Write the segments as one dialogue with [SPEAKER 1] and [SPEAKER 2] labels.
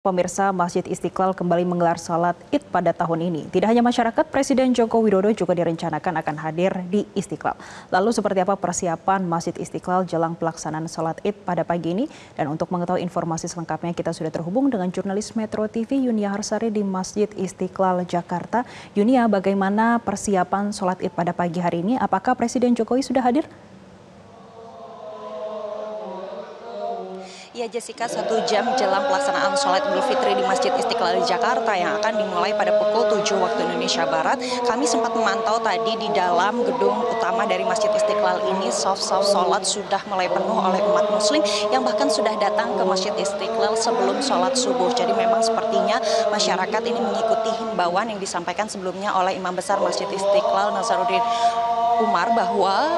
[SPEAKER 1] Pemirsa, Masjid Istiqlal kembali menggelar salat Id pada tahun ini. Tidak hanya masyarakat, Presiden Joko Widodo juga direncanakan akan hadir di Istiqlal. Lalu seperti apa persiapan Masjid Istiqlal jelang pelaksanaan salat Id pada pagi ini? Dan untuk mengetahui informasi selengkapnya kita sudah terhubung dengan jurnalis Metro TV Yunia Harsari di Masjid Istiqlal, Jakarta. Yunia, bagaimana persiapan salat Id pada pagi hari ini? Apakah Presiden Jokowi sudah hadir?
[SPEAKER 2] Ya Jessica, 1 jam jelang pelaksanaan sholat Idul Fitri di Masjid Istiqlal di Jakarta yang akan dimulai pada pukul 7 waktu Indonesia Barat. Kami sempat memantau tadi di dalam gedung utama dari Masjid Istiqlal ini, saf-saf sholat sudah mulai penuh oleh umat muslim yang bahkan sudah datang ke Masjid Istiqlal sebelum sholat subuh. Jadi memang sepertinya masyarakat ini mengikuti himbauan yang disampaikan sebelumnya oleh Imam Besar Masjid Istiqlal Nazaruddin Umar bahwa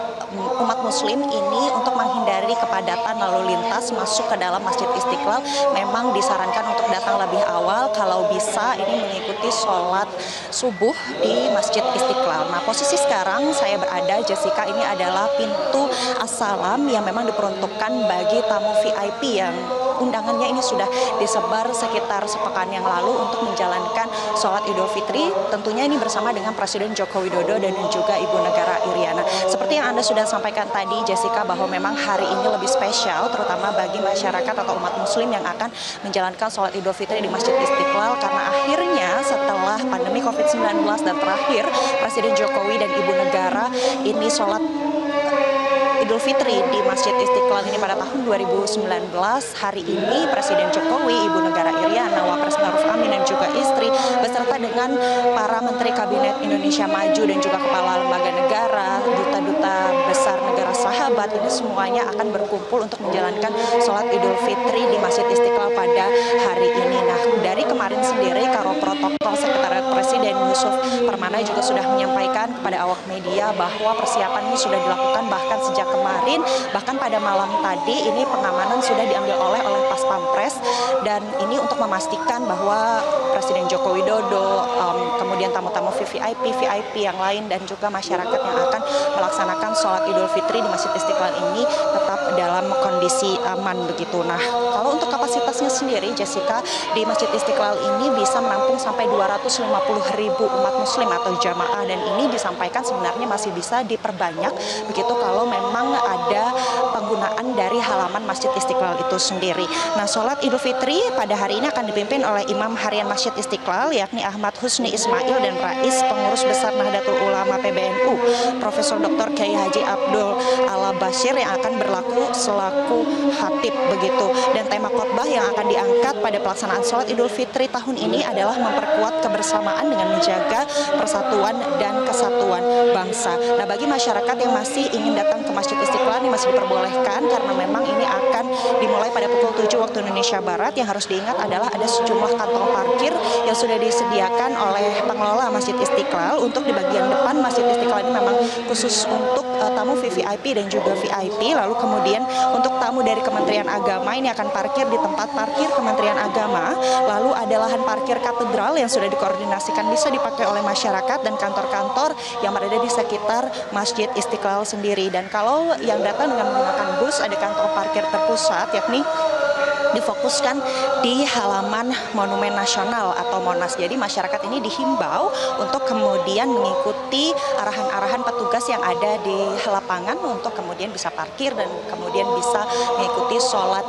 [SPEAKER 2] umat muslim ini untuk menghindari kepadatan lalu lintas masuk ke dalam Masjid Istiqlal memang disarankan untuk datang lebih awal, kalau bisa ini mengikuti sholat subuh di Masjid Istiqlal. Nah, posisi sekarang saya berada, Jessica, ini adalah pintu As-Salam yang memang diperuntukkan bagi tamu VIP yang undangannya ini sudah disebar sekitar sepekan yang lalu untuk menjalankan sholat Idul Fitri. Tentunya ini bersama dengan Presiden Joko Widodo dan juga Ibu Negara Iriana. Seperti yang Anda sudah sampaikan tadi, Jessica, bahwa memang hari ini lebih spesial terutama bagi masyarakat atau umat muslim yang akan menjalankan sholat Idul Fitri di Masjid Istiqlal, karena akhirnya setelah pandemi COVID-19 dan terakhir Presiden Jokowi dan Ibu Negara ini sholat Idul Fitri di Masjid Istiqlal ini pada tahun 2019. Hari ini Presiden Jokowi, Ibu Negara Iriana, Wapres Maruf Amin dan juga istri beserta dengan para Menteri Kabinet Indonesia Maju dan juga kepala lembaga negara, duta-duta besar negara sahabat, ini semuanya akan berkumpul untuk menjalankan sholat Idul Fitri di Masjid Istiqlal pada hari ini. Nah, dari kemarin sendiri Karo Protokol Sekretariat Presiden Yusuf Permana juga sudah menyampaikan kepada awak media bahwa persiapan ini sudah dilakukan bahkan sejak kemarin, bahkan pada malam tadi ini pengamanan sudah diambil oleh Pas Pampres, dan ini untuk memastikan bahwa Presiden Joko Widodo, kemudian tamu-tamu VIP yang lain dan juga masyarakat yang akan melaksanakan sholat Idul Fitri di Masjid Istiqlal ini tetap dalam kondisi aman begitu. Nah, kalau untuk kapasitasnya sendiri, Jessica, di Masjid Istiqlal ini bisa menampung sampai 250.000 umat muslim atau jamaah, dan ini disampaikan sebenarnya masih bisa diperbanyak begitu kalau memang ada penggunaan dari halaman Masjid Istiqlal itu sendiri. Nah, sholat Idul Fitri pada hari ini akan dipimpin oleh Imam Harian Masjid Istiqlal yakni Ahmad Husni Ismail dan Rais Pengurus Besar Nahdlatul Ulama PBNU Profesor Dr. Kiai Haji Abdul Ala Bashir yang akan berlaku selaku khatib begitu. Dan tema khotbah yang akan diangkat pada pelaksanaan sholat Idul Fitri tahun ini adalah memperkuat kebersamaan dengan menjaga persatuan dan kesatuan bangsa. Nah, bagi masyarakat yang masih ingin datang ke Masjid Istiqlal ini masih diperbolehkan karena memang ini akan dimulai pada pukul 7 waktu Indonesia Barat. Yang harus diingat adalah ada sejumlah kantong parkir yang sudah disediakan oleh pengelola Masjid Istiqlal. Untuk di bagian depan Masjid Istiqlal ini memang khusus untuk tamu VVIP dan juga VIP. Lalu kemudian untuk tamu dari Kementerian Agama ini akan parkir di tempat parkir Kementerian Agama. Lalu ada lahan parkir katedral yang sudah dikoordinasikan bisa dipakai oleh masyarakat dan kantor-kantor yang berada di sekitar Masjid Istiqlal sendiri. Dan kalau yang datang dengan menggunakan bus, ada kantong parkir terpusat yakni difokuskan di halaman Monumen Nasional atau Monas. Jadi masyarakat ini dihimbau untuk kemudian mengikuti arahan-arahan petugas yang ada di lapangan untuk kemudian bisa parkir dan kemudian bisa mengikuti sholat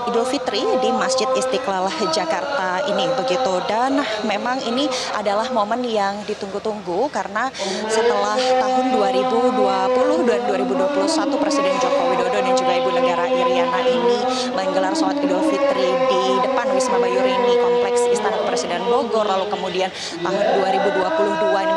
[SPEAKER 2] Idul Fitri di Masjid Istiqlal Jakarta ini begitu. Dan memang ini adalah momen yang ditunggu-tunggu karena setelah tahun 2020 dan 2021 Presiden Joko Widodo dan juga Ibu Negara Iriana ini menggelar sholat Idul Fitri di depan Wisma Bayurini Kompleks Istana Presiden Bogor. Lalu kemudian tahun 2022 ini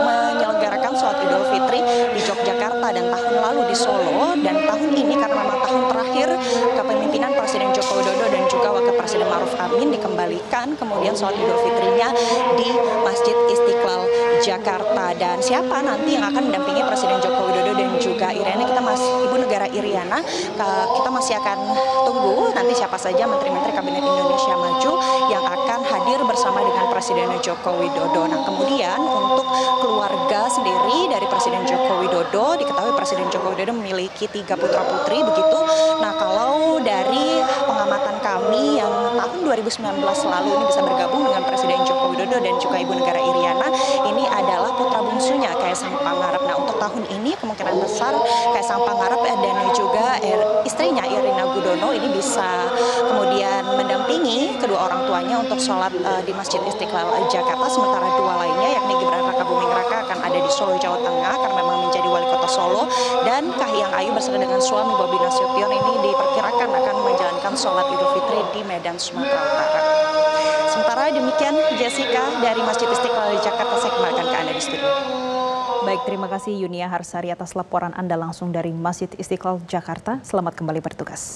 [SPEAKER 2] menyelenggarakan sholat Idul Fitri di Yogyakarta dan tahun lalu di Solo. Dan tahun ini karena memang tahun terakhir kepemimpinan Presiden Joko Widodo dan juga Wakil Presiden Maruf Amin dikembalikan kemudian sholat Idul Fitrinya di Masjid Istiqlal Jakarta. Dan siapa nanti yang akan mendampingi Presiden Joko Widodo dan juga Iriana, Ibu Negara Iriana, kita masih akan tunggu nanti siapa saja menteri-menteri Kabinet Indonesia Maju yang akan hadir bersama dengan Presiden Presiden Joko Widodo. Nah, kemudian untuk keluarga sendiri dari Presiden Joko Widodo, diketahui Presiden Joko Widodo memiliki 3 putra-putri begitu. Nah, kalau dari pengamatan kami yang tahun 2019 lalu ini bisa bergabung dengan Presiden Joko Widodo dan juga Ibu Negara Iriana, ini adalah putra bungsunya Kaisang Pangarep. Nah, untuk tahun ini kemungkinan besar Kaisang Pangarep dan juga istrinya Irina Gudono ini bisa kemudian mendampingi kedua orang tuanya untuk sholat di Masjid Istiqlal Jakarta, sementara dua lainnya yakni Gibran Rakabuming Raka akan ada di Solo, Jawa Tengah karena memang menjadi wali kota Solo, dan Kahiyang Ayu bersama dengan suami Bobi Nasution ini diperkirakan akan menjalankan sholat Idul Fitri di Medan, Sumatera Utara. Sementara demikian Jessica dari Masjid Istiqlal di Jakarta, saya kembalikan ke Anda di studio.
[SPEAKER 1] Baik, terima kasih Yunia Harsari atas laporan Anda langsung dari Masjid Istiqlal Jakarta. Selamat kembali bertugas.